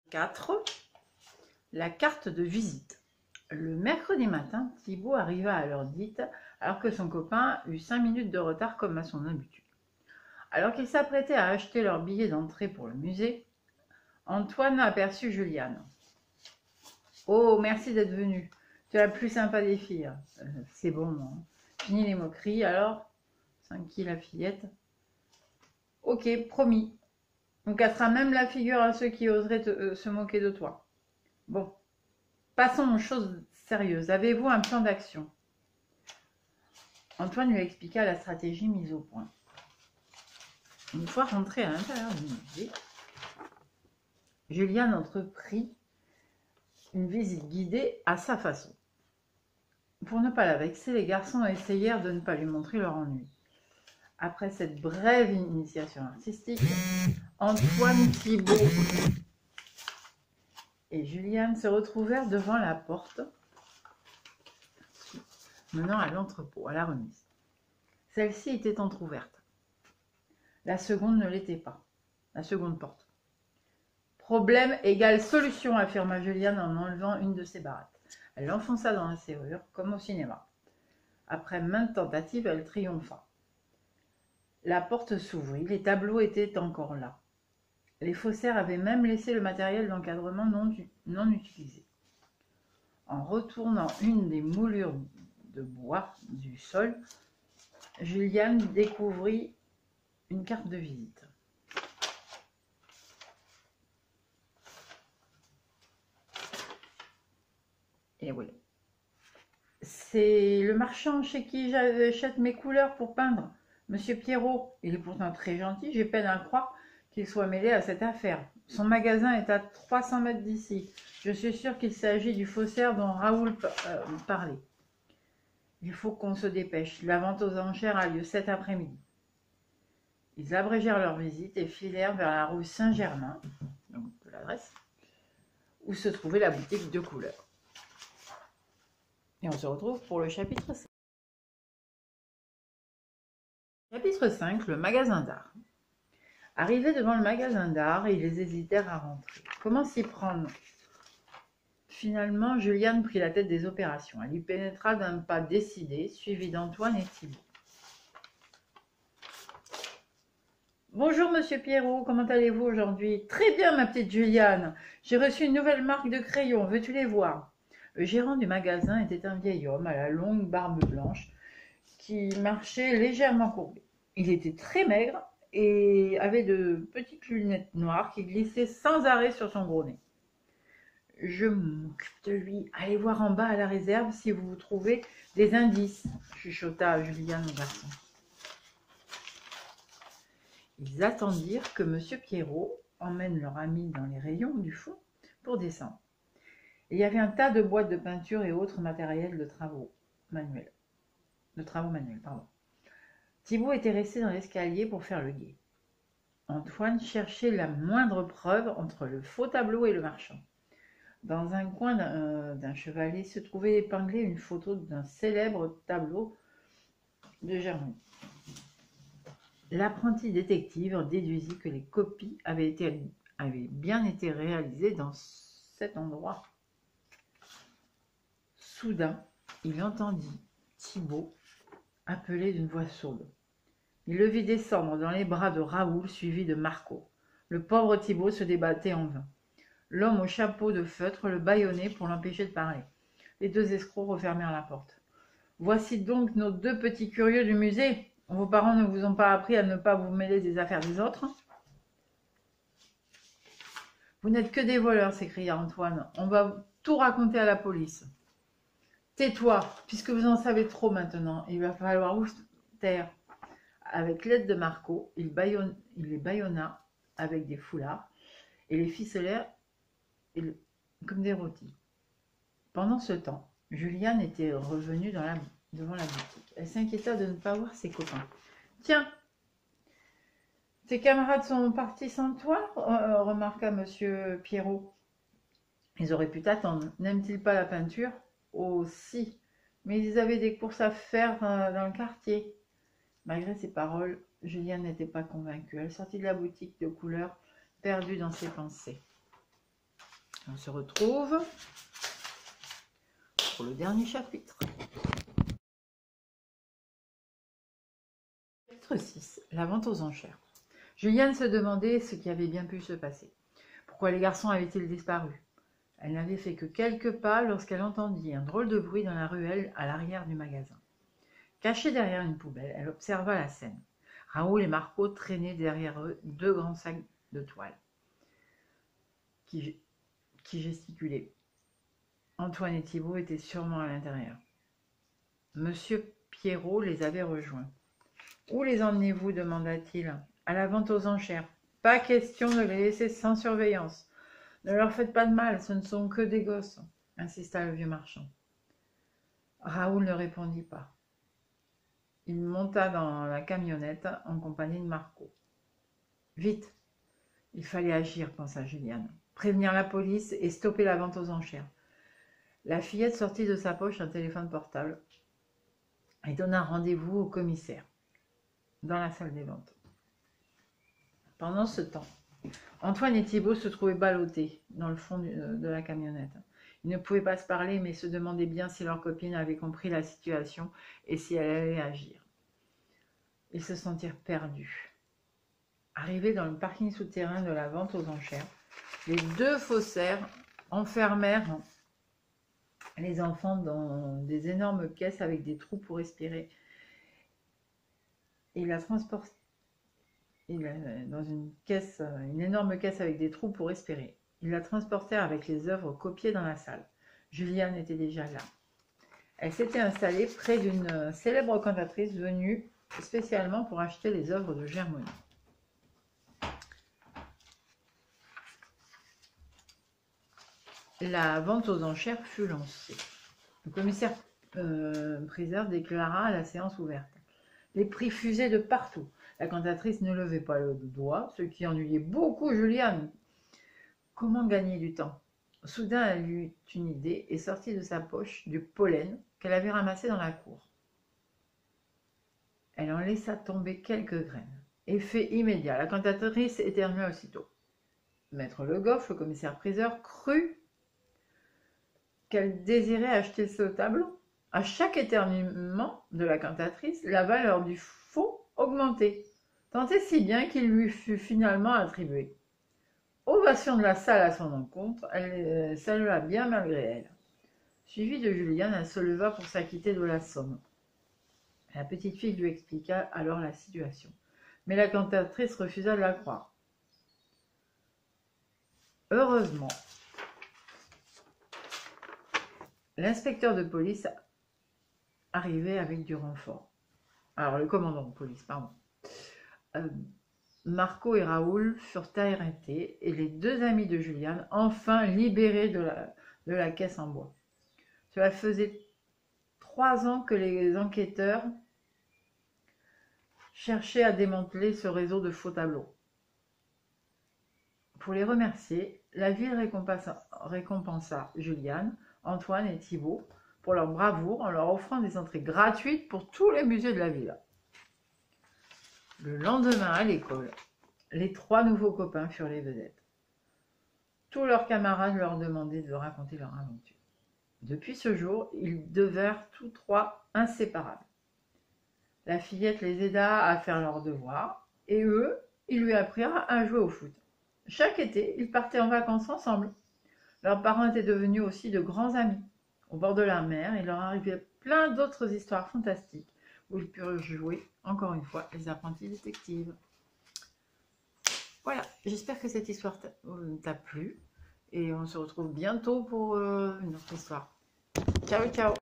4. La carte de visite. Le mercredi matin, Thibaut arriva à l'heure dite, alors que son copain eut 5 minutes de retard comme à son habitude. Alors qu'ils s'apprêtaient à acheter leur billet d'entrée pour le musée, Antoine aperçut Juliane. « Oh, merci d'être venue. Tu es la plus sympa des filles. C'est bon, hein. Fini les moqueries, alors ?» s'inquiète la fillette. « Ok, promis. On cassera même la figure à ceux qui oseraient se moquer de toi. Bon, passons aux choses sérieuses. Avez-vous un plan d'action ?» Antoine lui expliqua la stratégie mise au point. Une fois rentré à l'intérieur du musée, Juliane entreprit une visite guidée à sa façon. Pour ne pas la vexer, les garçons essayèrent de ne pas lui montrer leur ennui. Après cette brève initiation artistique, Antoine, Thibaut et Juliane se retrouvèrent devant la porte menant à l'entrepôt, à la remise. Celle-ci était entrouverte. La seconde ne l'était pas. La seconde porte. Problème égale solution, affirma Juliane en enlevant une de ses barrettes. Elle l'enfonça dans la serrure, comme au cinéma. Après maintes tentatives, elle triompha. La porte s'ouvrit, les tableaux étaient encore là. Les faussaires avaient même laissé le matériel d'encadrement non utilisé. En retournant une des moulures de bois du sol, Juliane découvrit une carte de visite. Et oui. C'est le marchand chez qui j'achète mes couleurs pour peindre, Monsieur Pierrot. Il est pourtant très gentil, j'ai peine à croire qu'il soit mêlé à cette affaire. Son magasin est à 300 mètres d'ici. Je suis sûre qu'il s'agit du faussaire dont Raoul parlait. Il faut qu'on se dépêche. La vente aux enchères a lieu cet après-midi. Ils abrégèrent leur visite et filèrent vers la rue Saint-Germain, donc de l'adresse, où se trouvait la boutique de couleurs. Et on se retrouve pour le chapitre 5. Chapitre 5, le magasin d'art. Arrivés devant le magasin d'art, ils hésitèrent à rentrer. Comment s'y prendre ? Finalement, Juliane prit la tête des opérations. Elle y pénétra d'un pas décidé, suivi d'Antoine et Thibaut. Bonjour Monsieur Pierrot, comment allez-vous aujourd'hui? Très bien ma petite Juliane, j'ai reçu une nouvelle marque de crayons, veux-tu les voir? Le gérant du magasin était un vieil homme à la longue barbe blanche qui marchait légèrement courbé. Il était très maigre et avait de petites lunettes noires qui glissaient sans arrêt sur son gros nez. Je m'occupe de lui, allez voir en bas à la réserve si vous trouvez des indices, chuchota Juliane au garçon. Ils attendirent que Monsieur Pierrot emmène leur ami dans les rayons du fond pour descendre. Il y avait un tas de boîtes de peinture et autres matériels de travaux manuels. Thibaut était resté dans l'escalier pour faire le guet. Antoine cherchait la moindre preuve entre le faux tableau et le marchand. Dans un coin d'un chevalet se trouvait épinglée une photo d'un célèbre tableau de Germain. L'apprenti détective déduisit que les copies avaient bien été réalisées dans cet endroit. Soudain, il entendit Thibaut appeler d'une voix sourde. Il le vit descendre dans les bras de Raoul, suivi de Marco. Le pauvre Thibaut se débattait en vain. L'homme au chapeau de feutre le bâillonnait pour l'empêcher de parler. Les deux escrocs refermèrent la porte. « Voici donc nos deux petits curieux du musée. Vos parents ne vous ont pas appris à ne pas vous mêler des affaires des autres ? » « Vous n'êtes que des voleurs, s'écria Antoine. On va tout raconter à la police. »« Tais-toi, puisque vous en savez trop maintenant. Il va falloir vous taire. » Avec l'aide de Marco, il les bâillonna avec des foulards et les ficelèrent comme des rôtis. Pendant ce temps, Juliane était revenue devant la boutique. Elle s'inquiéta de ne pas voir ses copains. « Tiens, tes camarades sont partis sans toi ?» remarqua Monsieur Pierrot. « Ils auraient pu t'attendre. N'aiment-ils pas la peinture ?»« Oh, si, mais ils avaient des courses à faire dans le quartier. » Malgré ces paroles, Juliane n'était pas convaincue. Elle sortit de la boutique de couleurs, perdue dans ses pensées. On se retrouve pour le dernier chapitre. Chapitre 6. La vente aux enchères. Juliane se demandait ce qui avait bien pu se passer. Pourquoi les garçons avaient-ils disparu? Elle n'avait fait que quelques pas lorsqu'elle entendit un drôle de bruit dans la ruelle à l'arrière du magasin. Cachée derrière une poubelle, elle observa la scène. Raoul et Marco traînaient derrière eux 2 grands sacs de toile qui gesticulaient. Antoine et Thibault étaient sûrement à l'intérieur. Monsieur Pierrot les avait rejoints. « Où les emmenez-vous » demanda-t-il. « À la vente aux enchères. Pas question de les laisser sans surveillance. Ne leur faites pas de mal, ce ne sont que des gosses, » insista le vieux marchand. Raoul ne répondit pas. Il monta dans la camionnette en compagnie de Marco. « Vite !» Il fallait agir, pensa Juliane. Prévenir la police et stopper la vente aux enchères. La fillette sortit de sa poche un téléphone portable et donna rendez-vous au commissaire dans la salle des ventes. Pendant ce temps, Antoine et Thibault se trouvaient ballottés dans le fond de la camionnette. Ils ne pouvaient pas se parler, mais se demandaient bien si leur copine avait compris la situation et si elle allait agir. Ils se sentirent perdus. Arrivés dans le parking souterrain de la vente aux enchères, les 2 faussaires enfermèrent les enfants dans des énormes caisses avec des trous pour respirer et la transportèrent dans une énorme caisse avec des trous pour respirer. Ils la transportèrent avec les œuvres copiées dans la salle. Juliane était déjà là. Elle s'était installée près d'une célèbre cantatrice venue spécialement pour acheter les œuvres de Germony. La vente aux enchères fut lancée. Le commissaire priseur déclara la séance ouverte. Les prix fusaient de partout. La cantatrice ne levait pas le doigt, ce qui ennuyait beaucoup Juliane. Comment gagner du temps? Soudain, elle eut une idée et sortit de sa poche du pollen qu'elle avait ramassé dans la cour. Elle en laissa tomber quelques graines. Effet immédiat, la cantatrice éternua aussitôt. Maître Le Goff, le commissaire-priseur, crut qu'elle désirait acheter ce tableau. À chaque éternuement de la cantatrice, la valeur du faux augmentait, tant et si bien qu'il lui fut finalement attribué. Ovation de la salle à son encontre, elle salua bien malgré elle. Suivie de Juliane, elle se leva pour s'acquitter de la somme. La petite fille lui expliqua alors la situation, mais la cantatrice refusa de la croire. Heureusement, l'inspecteur de police arrivait avec du renfort. Alors, le commandant de police, pardon. Marco et Raoul furent arrêtés et les 2 amis de Juliane enfin libérés de la caisse en bois. Cela faisait 3 ans que les enquêteurs cherchaient à démanteler ce réseau de faux tableaux. Pour les remercier, la ville récompensa Juliane, Antoine et Thibault pour leur bravoure en leur offrant des entrées gratuites pour tous les musées de la ville. Le lendemain à l'école, les 3 nouveaux copains furent les vedettes. Tous leurs camarades leur demandaient de raconter leur aventure. Depuis ce jour, ils devinrent tous 3 inséparables. La fillette les aida à faire leurs devoirs et eux, ils lui apprirent à jouer au foot. Chaque été, ils partaient en vacances ensemble. Leurs parents étaient devenus aussi de grands amis. Au bord de la mer, il leur arrivait plein d'autres histoires fantastiques où ils purent jouer, encore une fois, les apprentis détectives. Voilà, j'espère que cette histoire t'a plu et on se retrouve bientôt pour une autre histoire. Ciao, ciao!